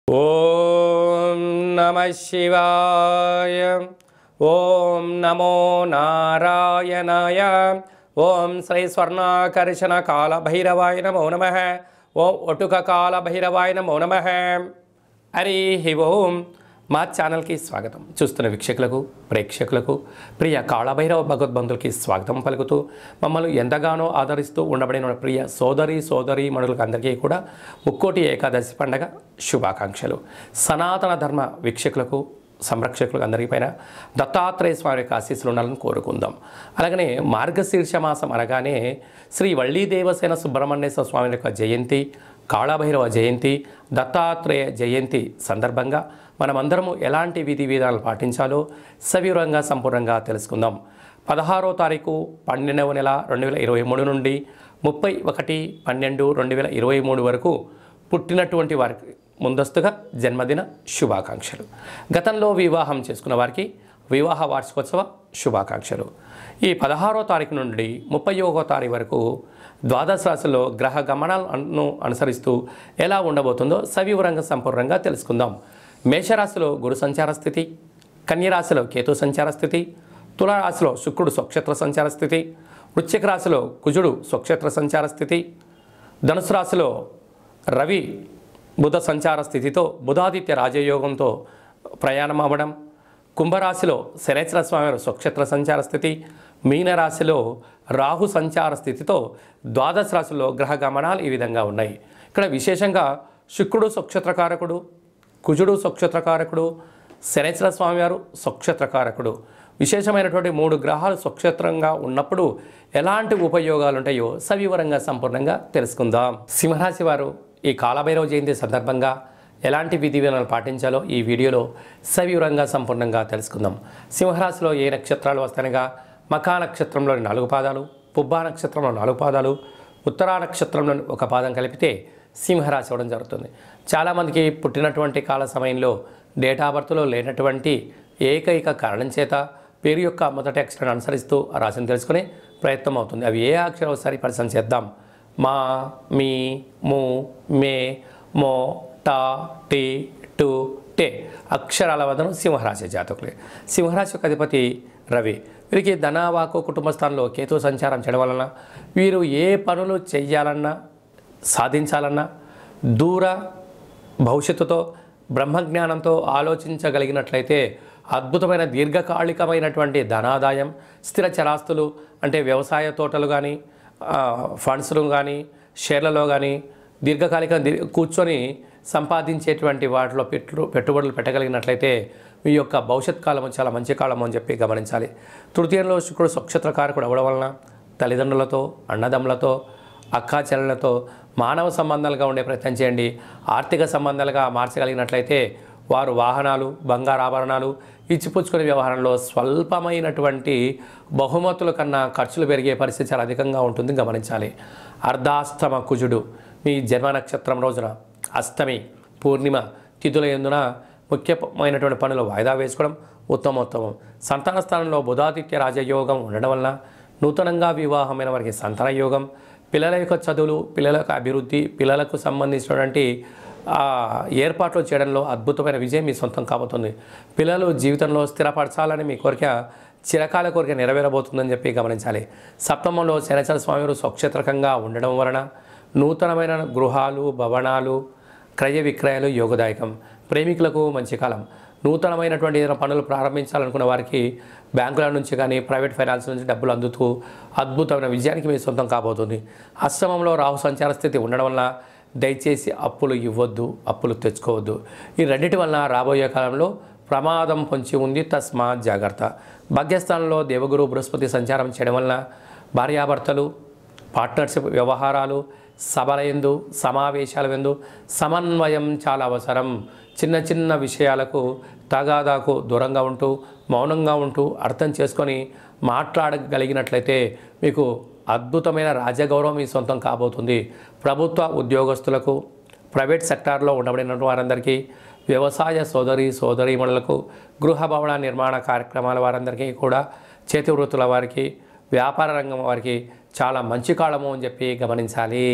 ఓం నమః శివాయ. ఓం నమో నారాయణాయ. ఓం శ్రీ స్వర్ణాకర్షణ కాల భైరవాయ నమో నమః. ఓం ఒటుక కాల భైరవాయ నమో నమః. హరి ఓం. మా ఛానల్కి స్వాగతం. చూస్తున్న వీక్షకులకు, ప్రేక్షకులకు, ప్రియ కాళభైరవ భగవద్బంధులకి స్వాగతం పలుకుతూ మమ్మల్ని ఎంతగానో ఆదరిస్తూ ఉండబడిన ప్రియ సోదరి మనులకు అందరికీ కూడా ముక్కోటి ఏకాదశి పండగ శుభాకాంక్షలు. సనాతన ధర్మ వీక్షకులకు, సంరక్షకులకు అందరిపైన దత్తాత్రేయ స్వామి యొక్క ఆశీస్సులు ఉండాలని కోరుకుందాం. అలాగనే మార్గశీర్ష మాసం అనగానే శ్రీ వళ్ళీ దేవసేన సుబ్రహ్మణ్యేశ్వర స్వామి యొక్క జయంతి, కాళభైరవ జయంతి, దత్తాత్రేయ జయంతి సందర్భంగా మనమందరము ఎలాంటి విధి విధానాలు పాటించాలో సవివరంగా సంపూర్ణంగా తెలుసుకుందాం. 16వ తారీఖు 12వ నెల 2023 నుండి 31/12/2023 వరకు పుట్టినటువంటి వారికి ముందస్తుగా జన్మదిన శుభాకాంక్షలు. గతంలో వివాహం చేసుకున్న వారికి వివాహ వార్షికోత్సవ శుభాకాంక్షలు. ఈ 16వ తారీఖు నుండి 31వ తారీఖు వరకు ద్వాదశ రాశిలో గ్రహ గమనాలను అనుసరిస్తూ ఎలా ఉండబోతుందో సవివరంగా సంపూర్ణంగా తెలుసుకుందాం. మేషరాశిలో గురు సంచార స్థితి, కన్యరాశిలో కేతు సంచార స్థితి, తులారాశిలో శుక్రుడు స్వక్షేత్ర సంచార స్థితి, వృశ్చిక రాశిలో కుజుడు స్వక్షేత్ర సంచార స్థితి, ధనుసు రాశిలో రవి బుధ సంచార స్థితితో బుధాదిత్య రాజయోగంతో ప్రయాణం అవ్వడం, కుంభరాశిలో శనేశ్వర స్వామి స్వక్షేత్ర సంచార స్థితి, మీనరాశిలో రాహు సంచార స్థితితో ద్వాదశ రాశిలో గ్రహ గమనాలు ఈ విధంగా ఉన్నాయి. ఇక్కడ విశేషంగా శుక్రుడు స్వక్షేత్రకారకుడు, కుజుడు స్వక్షేత్రకారకుడు, శనేశ్వర స్వామివారు స్వక్షేత్రకారకుడు. విశేషమైనటువంటి 3 గ్రహాలు స్వక్షేత్రంగా ఉన్నప్పుడు ఎలాంటి ఉపయోగాలు ఉంటాయో సవివరంగా సంపూర్ణంగా తెలుసుకుందాం. సింహరాశి వారు ఈ కాళభైరవ జయంతి సందర్భంగా ఎలాంటి విధి విధానాలు పాటించాలో ఈ వీడియోలో సవివరంగా సంపూర్ణంగా తెలుసుకుందాం. సింహరాశిలో ఏ నక్షత్రాలు వస్తాయనగా మఖా నక్షత్రంలోని 4 పాదాలు, పుబ్బా నక్షత్రంలో 4 పాదాలు, ఉత్తరా నక్షత్రంలోని 1 పాదం కలిపితే సింహరాశి అవ్వడం జరుగుతుంది. చాలామందికి పుట్టినటువంటి కాల సమయంలో డేటా బర్త్లో లేనటువంటి ఏకైక కారణం చేత పేరు యొక్క మొదటి అక్షరాన్ని అనుసరిస్తూ ఆ రాశిని తెలుసుకునే ప్రయత్నం అవుతుంది. అవి ఏ అక్షరం ఒకసారి పరిశీలన చేద్దాం. మా, మీ, ము, మే, మో, టా, టీ, టు, టే అక్షరాల వదనం సింహరాశి జాతకులే. సింహరాశి యొక్క అధిపతి రవి. వీరికి ధనవాకు కుటుంబ స్థానంలో కేతు సంచారం చేయడం వలన వీరు ఏ పనులు చెయ్యాలన్నా, సాధించాలన్నా దూర భవిష్యత్తుతో బ్రహ్మజ్ఞానంతో ఆలోచించగలిగినట్లయితే అద్భుతమైన దీర్ఘకాలికమైనటువంటి ధనాదాయం, స్థిర చరాస్తులు అంటే వ్యవసాయ తోటలు కానీ, ఫండ్స్లు కానీ, షేర్లలో కానీ దీర్ఘకాలిక కూర్చొని సంపాదించేటువంటి వాటిలో పెట్టుబడులు పెట్టగలిగినట్లయితే మీ యొక్క భవిష్యత్ కాలము చాలా మంచి కాలము అని చెప్పి గమనించాలి. తృతీయంలో శుక్రుడు స్వక్షేత్రకారకుడు అవ్వడం వలన తల్లిదండ్రులతో, అన్నదమ్ములతో, అక్కా చెల్లెలతో మానవ సంబంధాలుగా ఉండే ప్రయత్నం చేయండి. ఆర్థిక సంబంధాలుగా మార్చగలిగినట్లయితే వారు వాహనాలు, బంగారు ఆభరణాలు ఇచ్చిపుచ్చుకునే వ్యవహారంలో స్వల్పమైనటువంటి బహుమతుల కన్నా ఖర్చులు పెరిగే పరిస్థితి చాలా అధికంగా ఉంటుంది గమనించాలి. అర్ధాష్టమ కుజుడు మీ జన్మ నక్షత్రం రోజున అష్టమి, పూర్ణిమ తిథుల యందున ముఖ్యమైనటువంటి పనులు వాయిదా వేసుకోవడం ఉత్తమోత్తమం. సంతాన స్థానంలో బుధాదిత్య రాజయోగం ఉండడం వలన నూతనంగా వివాహమైన వారికి సంతాన యోగం, పిల్లల యొక్క చదువులు, పిల్లల యొక్క అభివృద్ధి, పిల్లలకు సంబంధించినటువంటి ఏర్పాట్లు చేయడంలో అద్భుతమైన విజయం మీ సొంతం కాబోతుంది. పిల్లలు జీవితంలో స్థిరపరచాలని మీ కోరిక చిరకాల కోరిక నెరవేరబోతుందని చెప్పి గమనించాలి. సప్తమంలో శనేశ్వర స్వామి స్వక్షేత్రకంగా ఉండడం వలన నూతనమైన గృహాలు, భవనాలు, క్రయ విక్రయాలు యోగదాయకం. ప్రేమికులకు మంచి కాలం. నూతనమైనటువంటి ఏదైనా పనులు ప్రారంభించాలనుకున్న వారికి బ్యాంకుల నుంచి కానీ, ప్రైవేట్ ఫైనాన్స్ నుంచి డబ్బులు అందుతూ అద్భుతమైన విజయానికి మీ సొంతం కాబోతుంది. అష్టమంలో రాహు సంచార స్థితి ఉండడం వల్ల దయచేసి అప్పులు ఇవ్వద్దు, అప్పులు తెచ్చుకోవద్దు. ఈ రెండింటి వలన రాబోయే కాలంలో ప్రమాదం పొంచి ఉంది, తస్మాత్ జాగ్రత్త. భాగ్యస్థానంలో దేవగురు బృహస్పతి సంచారం చేయడం వలన భార్యాభర్తలు, పార్ట్నర్షిప్ వ్యవహారాలు, సభల యందు, సమావేశాల యందు సమన్వయం చాలా అవసరం. చిన్న చిన్న విషయాలకు తగాదాకు దూరంగా ఉంటూ, మౌనంగా ఉంటూ అర్థం చేసుకొని మాట్లాడగలిగినట్లయితే మీకు అద్భుతమైన రాజగౌరవం మీ సొంతం కాబోతుంది. ప్రభుత్వ ఉద్యోగస్తులకు, ప్రైవేట్ సెక్టార్లో ఉండబడిన వారందరికీ, వ్యవసాయ సోదరీమణులకు, గృహ భవన నిర్మాణ కార్యక్రమాల వారందరికీ కూడా, చేతి వృత్తుల వారికి, వ్యాపార రంగం వారికి చాలా మంచి కాలము అని చెప్పి గమనించాలి.